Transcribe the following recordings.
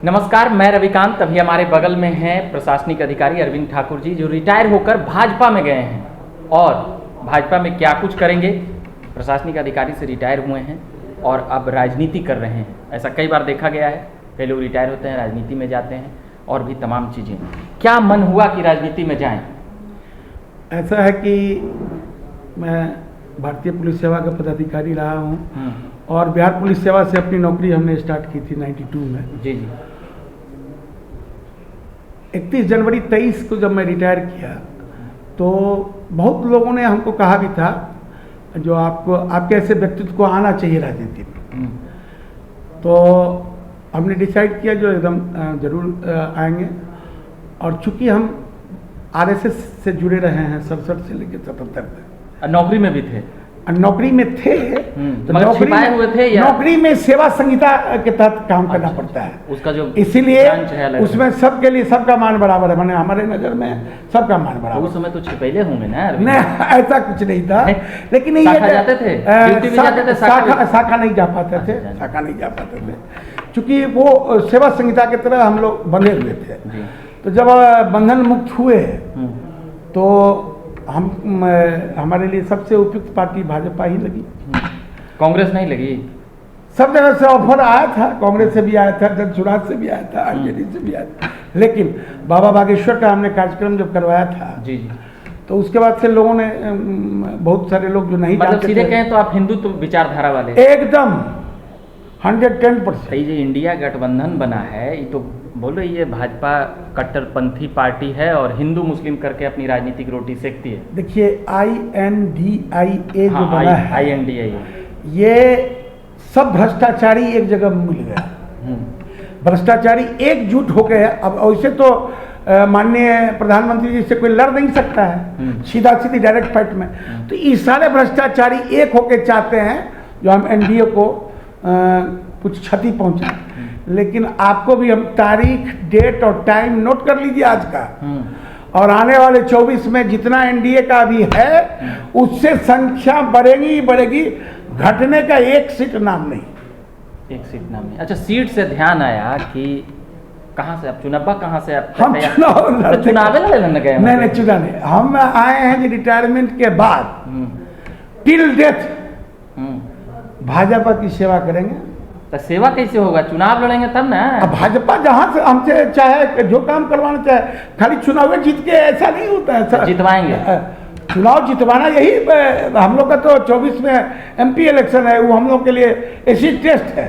नमस्कार, मैं रविकांत। अभी हमारे बगल में हैं प्रशासनिक अधिकारी अरविंद ठाकुर जी, जो रिटायर होकर भाजपा में गए हैं और भाजपा में क्या कुछ करेंगे। प्रशासनिक अधिकारी से रिटायर हुए हैं और अब राजनीति कर रहे हैं। ऐसा कई बार देखा गया है, कई लोग रिटायर होते हैं, राजनीति में जाते हैं और भी तमाम चीज़ें। क्या मन हुआ कि राजनीति में जाएं? ऐसा है कि मैं भारतीय पुलिस सेवा का पदाधिकारी रहा हूँ और बिहार पुलिस सेवा से अपनी नौकरी हमने स्टार्ट की थी 92 में। जी जी। 31 जनवरी 23 को जब मैं रिटायर किया तो बहुत लोगों ने हमको कहा भी था जो आपके ऐसे व्यक्तित्व को आना चाहिए राजनीति में। तो हमने डिसाइड किया जो एकदम जरूर आएंगे। और चूंकि हम आरएसएस से जुड़े रहे हैं 67 से लेकर 77 तक। नौकरी में भी थे? नौकरी में थे तो नौकरी में सेवा संहिता के तहत काम करना पड़ता है उसका जो, इसीलिए उसमें सबके लिए सबका मान बराबर है। मैंने हमारे नजर में सबका मान बराबर। उस समय तो छिपैले होंगे ना? नहीं, ऐसा कुछ नहीं था। लेकिन ये जाते थे शाखा नहीं जा पाते थे, शाखा नहीं जा पाते थे क्योंकि वो सेवा संहिता की तरह हम लोग बंधे हुए थे। तो जब बंधन मुक्त हुए तो हमारे लिए सबसे उपयुक्त पार्टी भाजपा ही लगी। कांग्रेस नहीं लगी? सब जगह से ऑफर आया था, कांग्रेस से भी आया था, जनसुराज से भी आया था, आरजेडी से भी आया था। लेकिन बाबा बागेश्वर का हमने कार्यक्रम जब करवाया था जी जी, तो उसके बाद से लोगों ने बहुत सारे लोग जो नहीं मतलब सीधे कहें तो आप हिंदुत्व विचारधारा वाले? एकदम 110%। ये जो इंडिया गठबंधन बना है, ये तो बोलो ये भाजपा कट्टरपंथी पार्टी है और हिंदू मुस्लिम करके अपनी राजनीतिक रोटी सेकती है। देखिए INDIA जो बना है, INDIA, ये सब भ्रष्टाचारी एक जगह मिल गया। भ्रष्टाचारी एकजुट हो गए। अब वैसे तो माननीय प्रधानमंत्री जी से कोई लड़ नहीं सकता है सीधा सीधी डायरेक्ट फाइट में। तो ये सारे भ्रष्टाचारी एक होके चाहते हैं जो हम एनडीए को कुछ क्षति पहुंचाए। लेकिन आपको भी हम तारीख, डेट और टाइम नोट कर लीजिए आज का। और आने वाले 24 में जितना एनडीए का भी है उससे संख्या बढ़ेगी ही बढ़ेगी। घटने का एक सीट नाम नहीं। एक सीट नाम नहीं। अच्छा, सीट से ध्यान आया कि कहाँ से आप चुनाव, कहाँ से आप? हम चुनाव लड़ने गए? नहीं, चुनाव नहीं। हम आए हैं रिटायरमेंट के बाद टिल डेथ भाजपा की सेवा करेंगे। तो सेवा कैसे होगा? चुनाव लड़ेंगे तब ना। अब भाजपा जहां से हमसे चाहे जो काम करवाना चाहे, खाली चुनाव जीत के ऐसा नहीं होता है। जितवाएंगे? चुनाव जितवाना यही हम लोग का तो 24 में MP इलेक्शन है, वो हम लोग के लिए ऐसी टेस्ट है।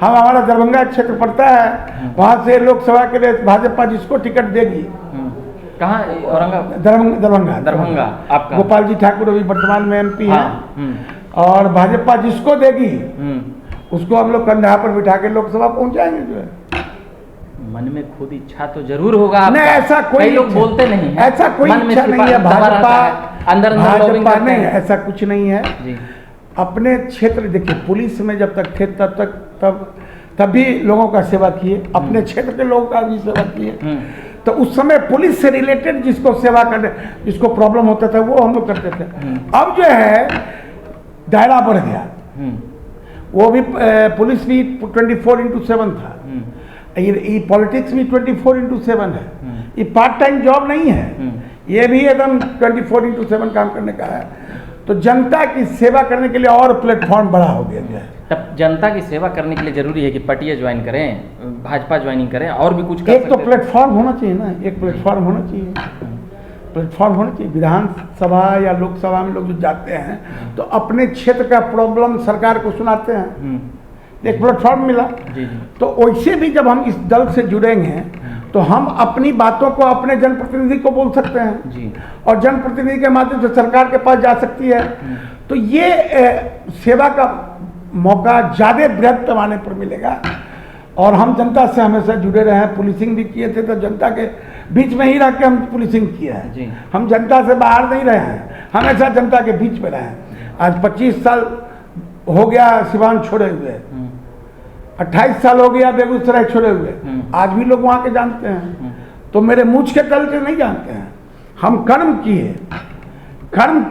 हमारा दरभंगा क्षेत्र पड़ता है, वहां से लोकसभा के लिए भाजपा जिसको टिकट देगी। कहाँ? औरंगाबाद? दरभंगा आपका गोपाल जी ठाकुर अभी वर्तमान में MP है। और भाजपा जिसको देगी उसको हम लोग कंधा पर बिठा के लोकसभा पहुंचाएंगे। जो है मन में खुद इच्छा तो जरूर होगा आपका। नहीं, ऐसा कोई लोग बोलते नहीं है, ऐसा कोई इच्छा नहीं है। भाजपा अंदर नहीं, ऐसा कुछ नहीं है जी। अपने क्षेत्र देखिए, पुलिस में जब तक थे तब भी लोगों का सेवा किए, अपने क्षेत्र के लोगों का भी सेवा किए। तो उस समय पुलिस से रिलेटेड जिसको सेवा करने, जिसको प्रॉब्लम होता था वो हम लोग करते थे। अब जो है दायरा बढ़ गया। वो भी पुलिस भी 24/7 था, ये पॉलिटिक्स भी 24/7 है। ये पार्ट टाइम जॉब नहीं है, ये भी एकदम 24/7 काम करने का है। तो जनता की सेवा करने के लिए और प्लेटफॉर्म बड़ा हो गया है। तब जनता की सेवा करने के लिए जरूरी है कि पटिया ज्वाइन करें, भाजपा ज्वाइनिंग करें और भी कुछ कर एक तो प्लेटफॉर्म होना चाहिए ना, एक प्लेटफॉर्म होना चाहिए, प्लेटफॉर्म होना चाहिए। विधानसभा या लोकसभा में लोग जो जाते हैं तो अपने क्षेत्र का प्रॉब्लम सरकार को सुनाते हैं, एक प्लेटफॉर्म मिला। तो वैसे भी जब हम इस दल से जुड़ेंगे तो हम अपनी बातों को अपने जनप्रतिनिधि को बोल सकते हैं जी। और जनप्रतिनिधि के माध्यम से सरकार के पास जा सकती है। तो ये सेवा का मौका ज़्यादा बृहद पैमाने पर मिलेगा। और हम जनता से हमेशा जुड़े रहे हैं, पुलिसिंग भी किए थे तो जनता के बीच में ही रह के हम पुलिसिंग किया है। हम जनता से बाहर नहीं रहे हैं, हमेशा जनता के बीच में रहे हैं। आज 25 साल हो गया सिवान छोड़े हुए, 28 साल हो गया बेगूसराय छोड़े हुए। आज भी लोग वहाँ के जानते हैं। तो मेरे मूछ के तल के नहीं जानते हैं। हम कर्म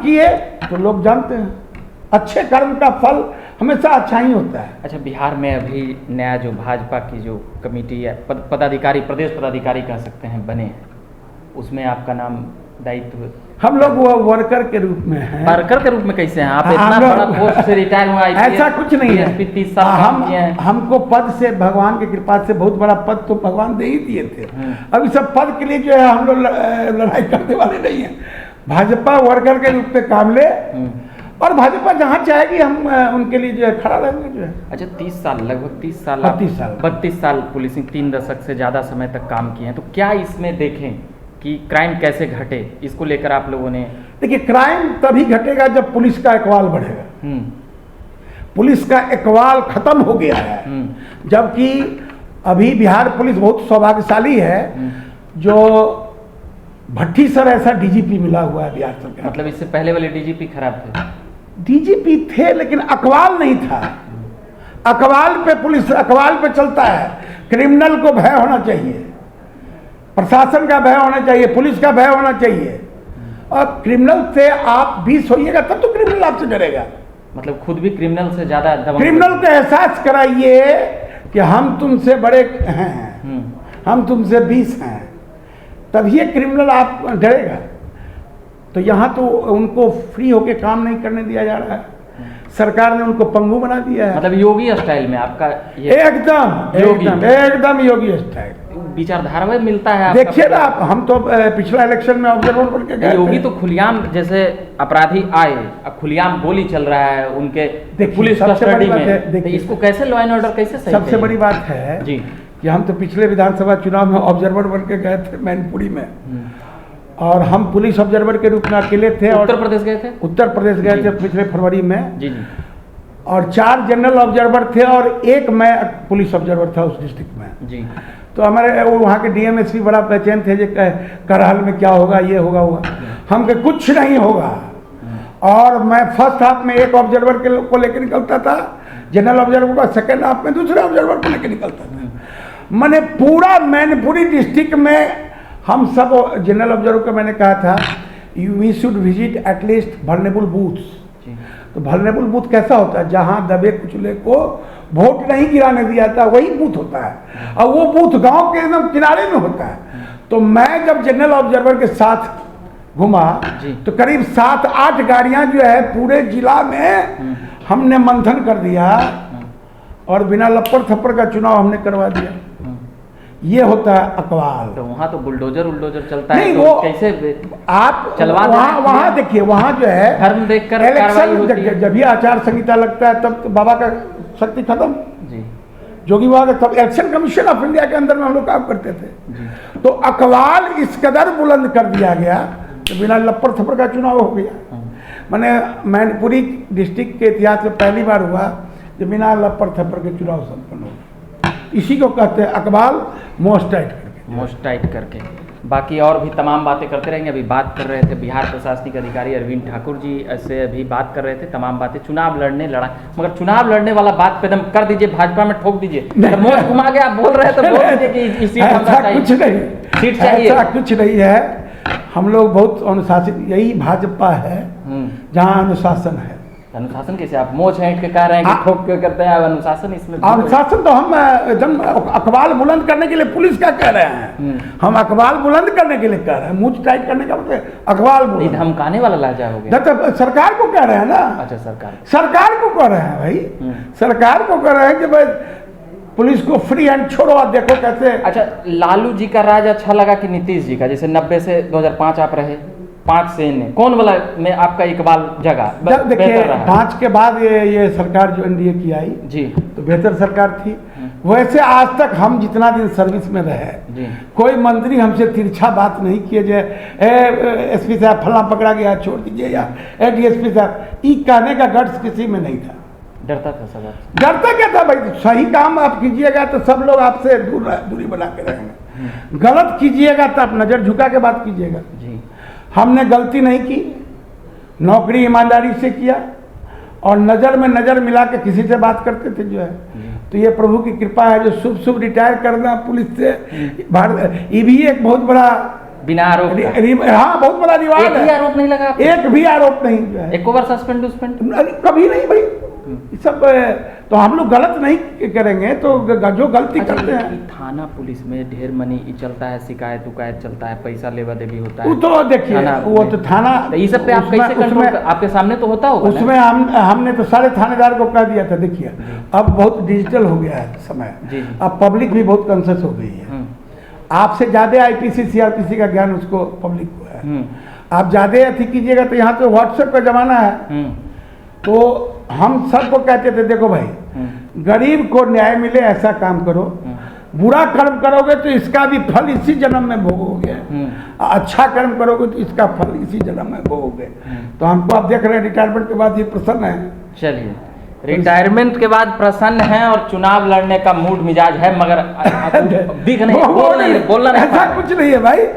किए तो लोग जानते हैं। अच्छे कर्म का फल हमेशा अच्छा ही होता है। अच्छा, बिहार में अभी नया जो भाजपा की जो कमेटी है, पदाधिकारी, प्रदेश पदाधिकारी कह सकते हैं, बने हैं, उसमें आपका नाम, दायित्व? हम लोग वो वर्कर के रूप में हैं। वर्कर के रूप में कैसे हैं आप? इतना बड़ा पोस्ट से रिटायर हुआ, ऐसा कुछ नहीं है। 30 साल काम किए हैं। हमको पद से, भगवान की कृपा से बहुत बड़ा पद तो भगवान दे ही दिए थे। अब इस सब पद के लिए जो है हम लोग लड़ाई करने वाले नहीं है। भाजपा वर्कर के रूप में काम ले, और भाजपा जहाँ चाहेगी हम उनके लिए जो है खड़ा रहेंगे जो है। अच्छा, 30 साल, लगभग 30 साल, 32 साल पुलिसिंग, 3 दशक से ज़्यादा समय तक काम किए हैं, तो क्या इसमें देखें कि क्राइम कैसे घटे, इसको लेकर आप लोगों ने? देखिए, क्राइम तभी घटेगा जब पुलिस का इकबाल बढ़ेगा। पुलिस का इकबाल खत्म हो गया है, जबकि अभी बिहार पुलिस बहुत सौभाग्यशाली है जो भट्टी सर ऐसा डीजीपी मिला हुआ है बिहार सरकार। मतलब इससे पहले वाले डीजीपी खराब थे? डीजीपी थे लेकिन अकबाल नहीं था। अकबाल पे पुलिस, अकबाल पे चलता है। क्रिमिनल को भय होना चाहिए, प्रशासन का भय होना चाहिए, पुलिस का भय होना चाहिए। और क्रिमिनल से आप 20 होइएगा तब तो क्रिमिनल आपसे डरेगा। मतलब खुद भी क्रिमिनल से ज्यादा क्रिमिनल को एहसास कराइए कि हम तुमसे बड़े हैं, हम तुमसे 20 हैं, तब ये क्रिमिनल आप डरेगा। तो यहाँ तो उनको फ्री होके काम नहीं करने दिया जा रहा है, सरकार ने उनको पंगु बना दिया है। मतलब योगी स्टाइल में आपका ये एकदम योगी स्टाइल विचारधारा में मिलता है। देखिए ना आप, हम तो पिछला इलेक्शन में ऑब्जर्वर बन के गए। योगी तो खुलेआम, जैसे अपराधी आए, अब खुलेआम गोली चल रहा है उनके पुलिस कस्टडी में, तो इसको कैसे लॉ एंड ऑर्डर कैसे सही? सबसे बड़ी बात है जी कि हम तो पिछले विधानसभा चुनाव में ऑब्जर्वर बन के गए थे मैनपुरी में, और हम पुलिस ऑब्जर्वर के रूप में अकेले थे। उत्तर प्रदेश गए थे? उत्तर प्रदेश गए थे पिछले फरवरी में जी। और 4 जनरल ऑब्जर्वर थे और 1 मैं पुलिस ऑब्जर्वर था उस डिस्ट्रिक्ट में जी। तो हमारे वहाँ के डीएमएसपी बड़ा बेचैन थे जो करहल में क्या होगा, ये होगा हम के कुछ नहीं होगा। और मैं फर्स्ट हाफ में एक ऑब्जर्वर को लेकर निकलता था, जनरल ऑब्जर्वर का, सेकेंड हाफ में दूसरे ऑब्जर्वर को लेकर निकलता था। मैंने पूरा मैनपुरी डिस्ट्रिक्ट में हम सब जनरल ऑब्जर्वर को मैंने कहा था we should visit at least vulnerable booths. तो वल्नरेबल बूथ कैसा होता है? जहाँ दबे कुचले को वोट नहीं गिराने दिया था वही बूथ होता है, और वो बूथ गांव के एकदम किनारे में होता है। तो मैं जब जनरल ऑब्जर्वर के साथ घुमा तो करीब 7-8 गाड़ियां जो है पूरे जिला में हमने मंथन कर दिया, और बिना लपड़ थप्पड़ का चुनाव हमने करवा दिया। ये होता है अकबाल। तो वहाँ तो बुलडोजर चलता है, नहीं, तो वो कैसे आप चलवा? वहाँ देखिए, वहाँ जो है धर्म देखकर इलेक्शन जब भी आचार संहिता लगता है तब तो बाबा का शक्ति खत्म जी। जोगी बाबा का, तब इलेक्शन कमीशन ऑफ इंडिया के अंदर में हम लोग काम करते थे जी। तो अकबाल इस कदर बुलंद कर दिया गया तो बिना लपड़ थप्पड़ का चुनाव हो गया। मैंने मैनपुरी डिस्ट्रिक्ट के इतिहास में पहली बार हुआ जब बिना लपड़ थप्पड़ के चुनाव संपन्न हो। इसी को कहते हैं अकबाल मोस्ट टाइट करके। बाकी और भी तमाम बातें करते रहेंगे। अभी बात कर रहे थे बिहार प्रशासनिक अधिकारी अरविंद ठाकुर जी से, अभी बात कर रहे थे तमाम बातें, चुनाव लड़ने मगर चुनाव लड़ने वाला बात पे एकदम कर दीजिए, भाजपा में ठोक दीजिए। मोह घुमा के आप बोल रहे हैं तो बोल दीजिए कि सीट चाहिए। कुछ नहीं है, हम लोग बहुत अनुशासित, यही भाजपा है जहाँ अनुशासन है। अनुशासन कैसे? आप मोह छेंट के कह रहे हैं कि ठोक के करते हैं अनुशासन? इसमें अनुशासन तो हम एकदम अखबार बुलंद करने के लिए पुलिस का कह रहे हैं, हम अखबार बुलंद करने के लिए कह रहे हैं। मुझ टाइट करने का मतलब अखबार बुलंद, धमकाने वाला लहजा हो गया। तो सरकार को कह रहे हैं ना। अच्छा, सरकार को कह रहे हैं भाई, सरकार को कह रहे हैं कि भाई पुलिस को फ्री हैंड छोड़ो, आप देखो कैसे। अच्छा, लालू जी का राज अच्छा लगा कि नीतीश जी का? जैसे 90 से 2005 आप रहे, 5 से कौन वाला में आपका इकबाल जगह? देखिए, 5 के बाद ये सरकार जो एनडीए की आई जी, तो बेहतर सरकार थी। वैसे आज तक हम जितना दिन सर्विस में रहे, कोई मंत्री हमसे तिरछा बात नहीं किए जे एसपी साहब फला पकड़ा गया छोड़ दीजिए, या डीएसपी साहब, ये कहने का गट्स किसी में नहीं था। डरता था सब? डरता क्या था भाई? सही काम आप कीजिएगा तो सब लोग आपसे दूरी बना के रहेंगे, गलत कीजिएगा तो आप नजर झुका के बात कीजिएगा जी। हमने गलती नहीं की, नौकरी ईमानदारी से किया, और नज़र में नज़र मिला के किसी से बात करते थे जो है। तो ये प्रभु की कृपा है जो शुभ रिटायर करना पुलिस से, ये भी एक बहुत बड़ा बिना आरोप, हाँ बहुत बड़ा रिवार्ड है। आरोप नहीं लगा? एक भी आरोप नहीं जो है। एक बार सस्पेंड कभी नहीं भाई, ये सब तो हम लोग गलत नहीं करेंगे, तो जो गलती करते ये हैं थाना पुलिस में ढेर मनी चलता है, शिकायत उकायत चलता है, पैसा लेवा देवी होता है, वो तो देखिए थाना वो में। तो थाना, तो ये सब पे आप कैसे कंट्रोल आपके सामने तो होता होगा ना? उसमें हमने तो सारे थानेदार को कह दिया था। देखिए अब बहुत डिजिटल हो गया है समय, जी। अब पब्लिक भी बहुत कॉन्शियस हो गई है। आपसे ज़्यादा आईपीसी सीआरपीसी का ज्ञान उसको पब्लिक को है। आप ज़्यादा अथी कीजिएगा तो यहाँ तो व्हाट्सएप का ज़माना है। तो हम सबको कहते थे देखो भाई, गरीब को न्याय मिले ऐसा काम करो, बुरा कर्म करोगे तो इसका भी फल इसी जन्म में भोगोगे, अच्छा कर्म करोगे तो इसका फल इसी जन्म में भोगोगे। तो हमको आप देख रहे हैं रिटायरमेंट के बाद ये प्रसन्न है। चलिए, रिटायरमेंट के बाद प्रसन्न हैं और चुनाव लड़ने का मूड मिजाज है, मगर दिख नहीं, बोलना नहीं, ऐसा कुछ नहीं है भाई।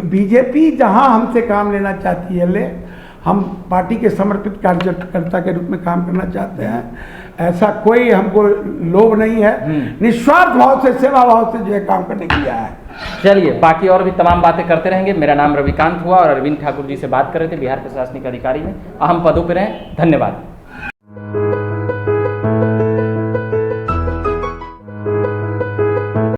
बीजेपी जहां हमसे काम लेना चाहती है ले, हम पार्टी के समर्पित कार्यकर्ता के रूप में काम करना चाहते हैं। ऐसा कोई हमको लोभ नहीं है, निस्वार्थ भाव से, सेवा भाव से जो है काम करने के लिए आया है। चलिए, बाकी और भी तमाम बातें करते रहेंगे। मेरा नाम रविकांत हुआ और अरविंद ठाकुर जी से बात कर रहे थे, बिहार प्रशासनिक अधिकारी में अहम पदों पर हैं। धन्यवाद।